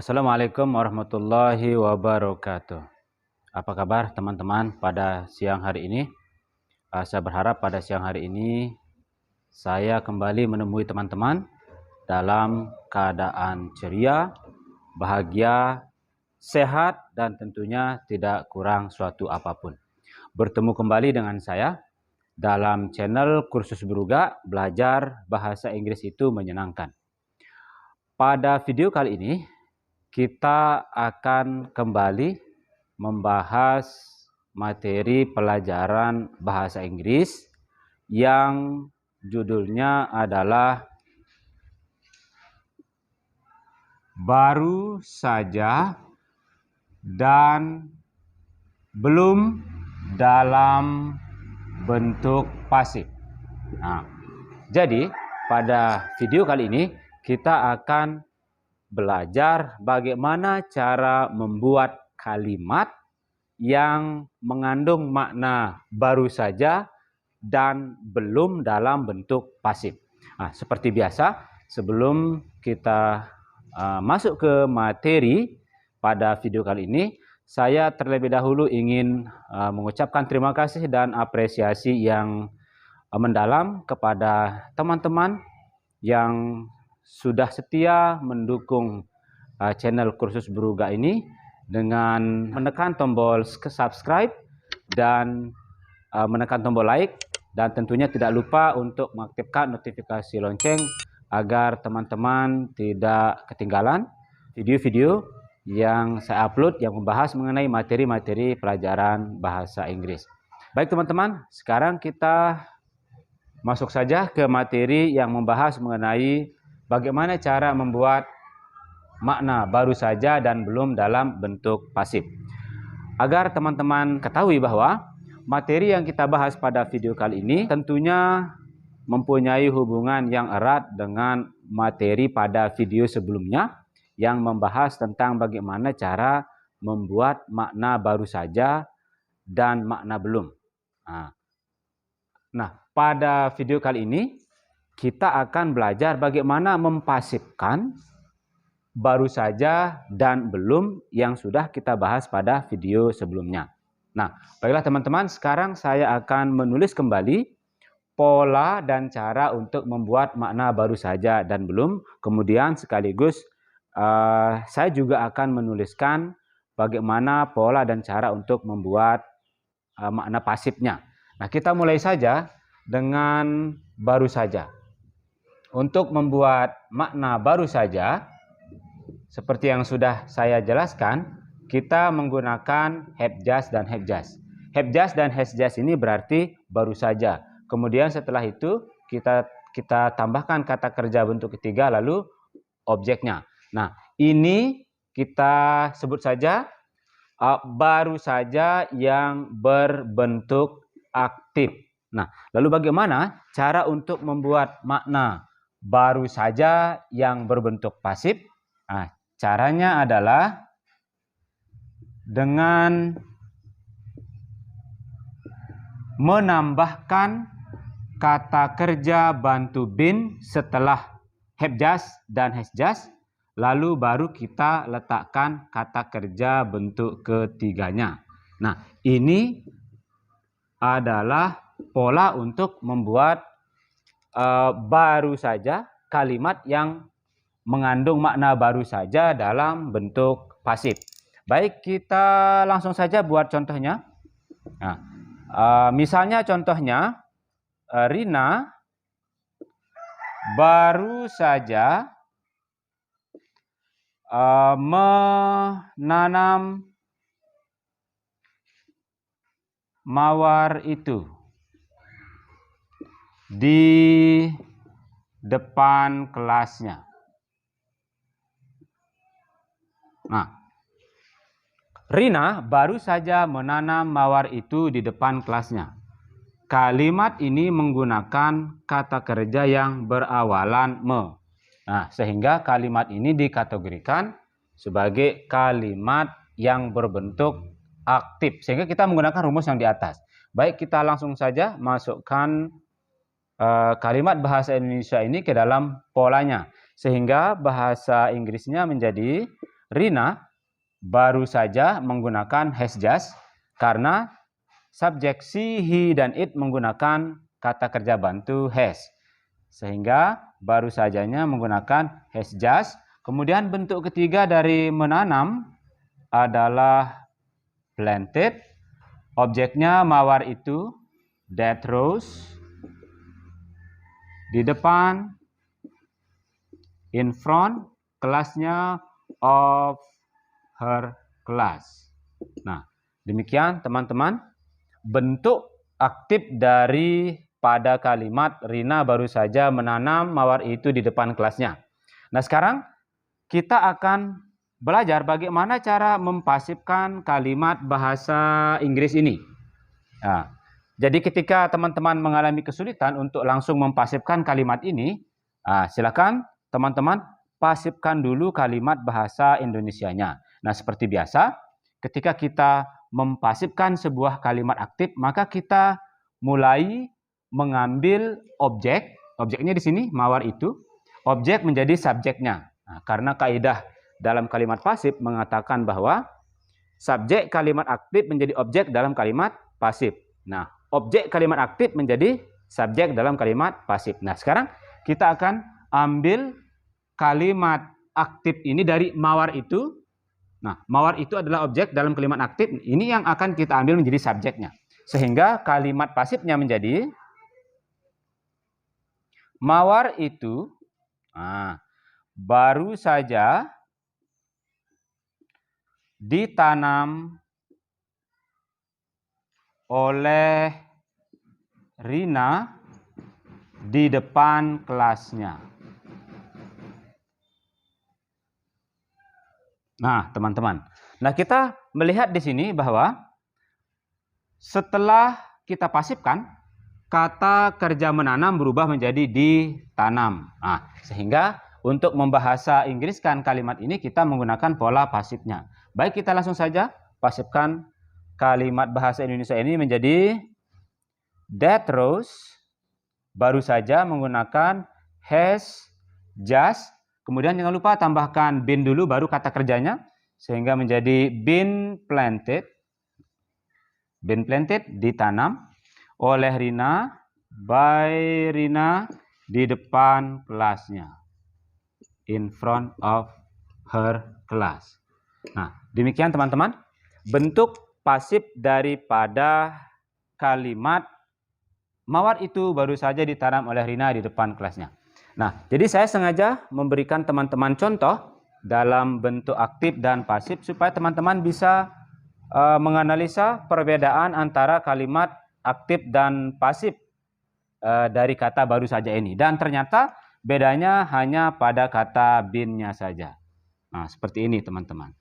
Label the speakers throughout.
Speaker 1: Assalamualaikum warahmatullahi wabarakatuh. Apa kabar teman-teman pada siang hari ini? Saya berharap pada siang hari ini saya kembali menemui teman-teman dalam keadaan ceria, bahagia, sehat, dan tentunya tidak kurang suatu apapun. Bertemu kembali dengan saya dalam channel Kursus Beruga, Belajar Bahasa Inggris itu Menyenangkan. Pada video kali ini, kita akan kembali membahas materi pelajaran bahasa Inggris yang judulnya adalah baru saja dan belum dalam bentuk pasif. Jadi pada video kali ini kita akan belajar bagaimana cara membuat kalimat yang mengandung makna baru saja dan belum dalam bentuk pasif. Seperti biasa, sebelum kita masuk ke materi pada video kali ini, saya terlebih dahulu ingin mengucapkan terima kasih dan apresiasi yang mendalam kepada teman-teman yang sudah setia mendukung channel Kursus Beruga ini dengan menekan tombol subscribe dan menekan tombol like, dan tentunya tidak lupa untuk mengaktifkan notifikasi lonceng agar teman-teman tidak ketinggalan video-video yang saya upload yang membahas mengenai materi-materi pelajaran bahasa Inggris. Baik teman-teman, sekarang kita masuk saja ke materi yang membahas mengenai bagaimana cara membuat makna baru saja dan belum dalam bentuk pasif. Agar teman-teman ketahui bahwa materi yang kita bahas pada video kali ini tentunya mempunyai hubungan yang erat dengan materi pada video sebelumnya yang membahas tentang bagaimana cara membuat makna baru saja dan makna belum. Nah, pada video kali ini kita akan belajar bagaimana mempasifkan baru saja dan belum yang sudah kita bahas pada video sebelumnya. Nah, baiklah teman-teman, sekarang saya akan menulis kembali pola dan cara untuk membuat makna baru saja dan belum. Kemudian sekaligus saya juga akan menuliskan bagaimana pola dan cara untuk membuat makna pasifnya. Nah, kita mulai saja dengan baru saja. Untuk membuat makna baru saja, seperti yang sudah saya jelaskan, kita menggunakan have just dan have just. Have just dan has just ini berarti baru saja. Kemudian setelah itu kita tambahkan kata kerja bentuk ketiga lalu objeknya. Nah, ini kita sebut saja baru saja yang berbentuk aktif. Nah, lalu bagaimana cara untuk membuat makna baru saja yang berbentuk pasif? Caranya adalah dengan menambahkan kata kerja bantu been setelah have just dan has just, lalu baru kita letakkan kata kerja bentuk ketiganya. Nah, ini adalah pola untuk membuat baru saja, kalimat yang mengandung makna baru saja dalam bentuk pasif. Baik, kita langsung saja buat contohnya. Misalnya contohnya, Rina baru saja menanam mawar itu di depan kelasnya. Rina baru saja menanam mawar itu di depan kelasnya. Kalimat ini menggunakan kata kerja yang berawalan me. Sehingga kalimat ini dikategorikan sebagai kalimat yang berbentuk aktif. Sehingga kita menggunakan rumus yang di atas. Baik, kita langsung saja masukkan kalimat bahasa Indonesia ini ke dalam polanya. Sehingga bahasa Inggrisnya menjadi Rina baru saja menggunakan has just karena subjek she, he, dan it menggunakan kata kerja bantu has. Sehingga baru sajanya menggunakan has just. Kemudian bentuk ketiga dari menanam adalah planted. Objeknya mawar itu, that rose. Di depan, in front, kelasnya, of her class. Nah, demikian teman-teman bentuk aktif dari pada kalimat Rina baru saja menanam mawar itu di depan kelasnya. Nah, sekarang kita akan belajar bagaimana cara mempasifkan kalimat bahasa Inggris ini. Nah, jadi ketika teman-teman mengalami kesulitan untuk langsung mempasifkan kalimat ini, silakan teman-teman pasifkan dulu kalimat bahasa Indonesianya. Nah, seperti biasa, ketika kita mempasifkan sebuah kalimat aktif, maka kita mulai mengambil objek. Objeknya di sini mawar itu. Objek menjadi subjeknya. Nah, karena kaidah dalam kalimat pasif mengatakan bahwa subjek kalimat aktif menjadi objek dalam kalimat pasif. Nah, objek kalimat aktif menjadi subjek dalam kalimat pasif. Nah, sekarang kita akan ambil kalimat aktif ini dari mawar itu. Nah, mawar itu adalah objek dalam kalimat aktif. Ini yang akan kita ambil menjadi subjeknya. Sehingga kalimat pasifnya menjadi mawar itu baru saja ditanam oleh Rina di depan kelasnya. Nah, teman-teman. Nah, kita melihat di sini bahwa setelah kita pasifkan, kata kerja menanam berubah menjadi ditanam. Nah, sehingga untuk membahasa Inggriskan kalimat ini kita menggunakan pola pasifnya. Baik, kita langsung saja pasifkan kalimat bahasa Indonesia ini menjadi that rose baru saja menggunakan has just. Kemudian jangan lupa tambahkan been dulu baru kata kerjanya. Sehingga menjadi been planted. Been planted ditanam oleh Rina, by Rina di depan kelasnya. In front of her class. Nah, demikian teman-teman. Bentuk pasif daripada kalimat mawar itu baru saja ditanam oleh Rina di depan kelasnya. Nah, jadi saya sengaja memberikan teman-teman contoh dalam bentuk aktif dan pasif supaya teman-teman bisa menganalisa perbedaan antara kalimat aktif dan pasif dari kata baru saja ini. Dan ternyata bedanya hanya pada kata been-nya saja. Nah, seperti ini teman-teman.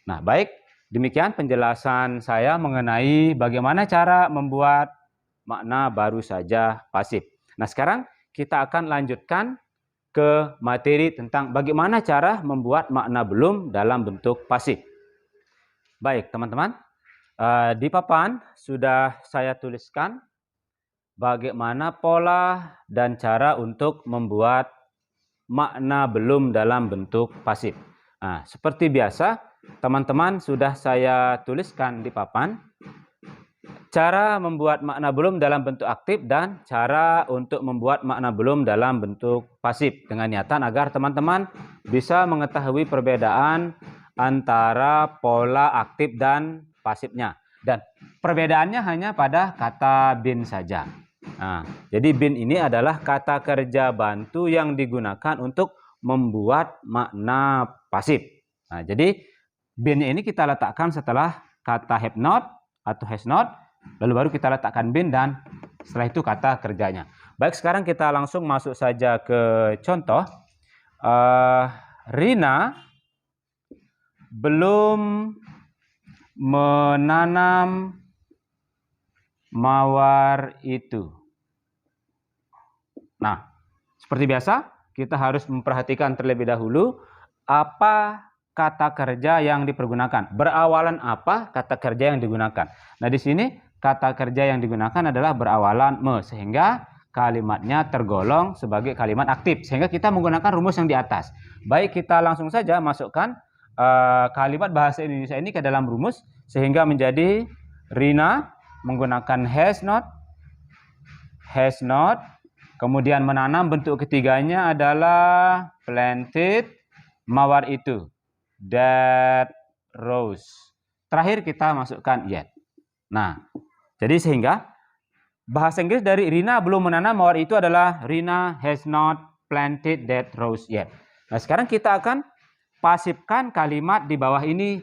Speaker 1: Nah, baik, demikian penjelasan saya mengenai bagaimana cara membuat makna baru saja pasif. Nah, sekarang kita akan lanjutkan ke materi tentang bagaimana cara membuat makna belum dalam bentuk pasif. Baik, teman-teman. Di papan sudah saya tuliskan bagaimana pola dan cara untuk membuat makna belum dalam bentuk pasif. Nah, seperti biasa, teman-teman sudah saya tuliskan di papan cara membuat makna belum dalam bentuk aktif dan cara untuk membuat makna belum dalam bentuk pasif dengan niatan agar teman-teman bisa mengetahui perbedaan antara pola aktif dan pasifnya. Dan perbedaannya hanya pada kata been saja. Nah, jadi been ini adalah kata kerja bantu yang digunakan untuk membuat makna pasif. Nah, jadi been ini kita letakkan setelah kata have not atau has not. Lalu baru kita letakkan been dan setelah itu kata kerjanya. Baik, sekarang kita langsung masuk saja ke contoh. Rina belum menanam mawar itu. Nah, seperti biasa kita harus memperhatikan terlebih dahulu apa kata kerja yang dipergunakan. Berawalan apa kata kerja yang digunakan. Nah, di sini kata kerja yang digunakan adalah berawalan me, sehingga kalimatnya tergolong sebagai kalimat aktif. Sehingga kita menggunakan rumus yang di atas. Baik, kita langsung saja masukkan kalimat bahasa Indonesia ini ke dalam rumus sehingga menjadi Rina menggunakan has not, kemudian menanam bentuk ketiganya adalah planted, mawar itu that rose. Terakhir kita masukkan yet. Nah, jadi sehingga bahasa Inggris dari Rina belum menanam mawar itu adalah Rina has not planted that rose yet. Nah, sekarang kita akan pasifkan kalimat di bawah ini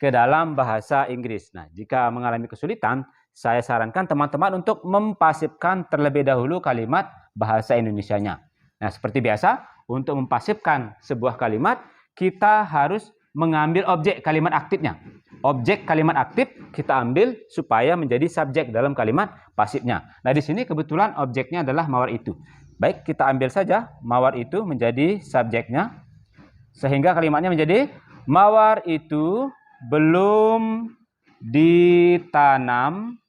Speaker 1: ke dalam bahasa Inggris. Nah, jika mengalami kesulitan, saya sarankan teman-teman untuk mempasifkan terlebih dahulu kalimat bahasa Indonesianya. Nah, seperti biasa, untuk mempasifkan sebuah kalimat, kita harus mengambil objek kalimat aktifnya. Objek kalimat aktif kita ambil supaya menjadi subjek dalam kalimat pasifnya. Nah, di sini kebetulan objeknya adalah mawar itu. Baik, kita ambil saja mawar itu menjadi subjeknya. Sehingga kalimatnya menjadi mawar itu belum ditanam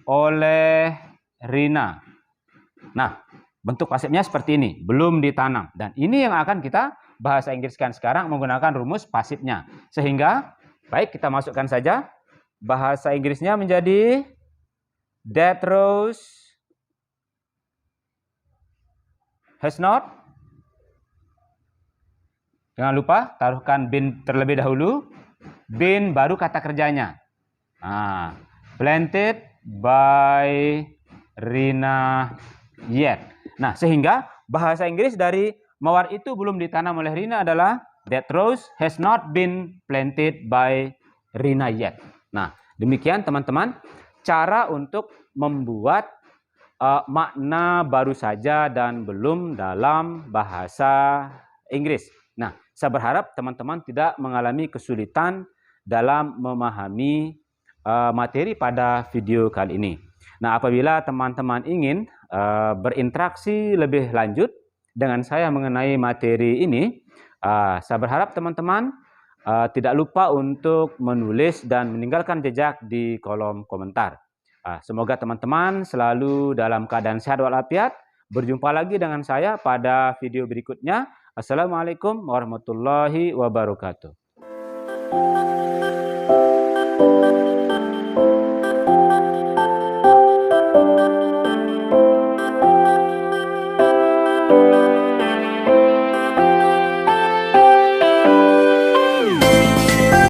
Speaker 1: oleh Rina. Nah, bentuk pasifnya seperti ini, belum ditanam. Dan ini yang akan kita bahasa Inggriskan sekarang menggunakan rumus pasifnya. Sehingga, baik kita masukkan saja bahasa Inggrisnya menjadi that rose has not. Jangan lupa taruhkan been terlebih dahulu. Been baru kata kerjanya. Planted by Rina yet. Nah, sehingga bahasa Inggris dari mawar itu belum ditanam oleh Rina adalah that rose has not been planted by Rina yet. Nah, demikian teman-teman cara untuk membuat makna baru saja dan belum dalam bahasa Inggris. Nah, saya berharap teman-teman tidak mengalami kesulitan dalam memahami materi pada video kali ini. Nah, apabila teman-teman ingin berinteraksi lebih lanjut dengan saya mengenai materi ini, saya berharap teman-teman tidak lupa untuk menulis dan meninggalkan jejak di kolom komentar. Semoga teman-teman selalu dalam keadaan sehat walafiat. Berjumpa lagi dengan saya pada video berikutnya. Assalamualaikum warahmatullahi wabarakatuh.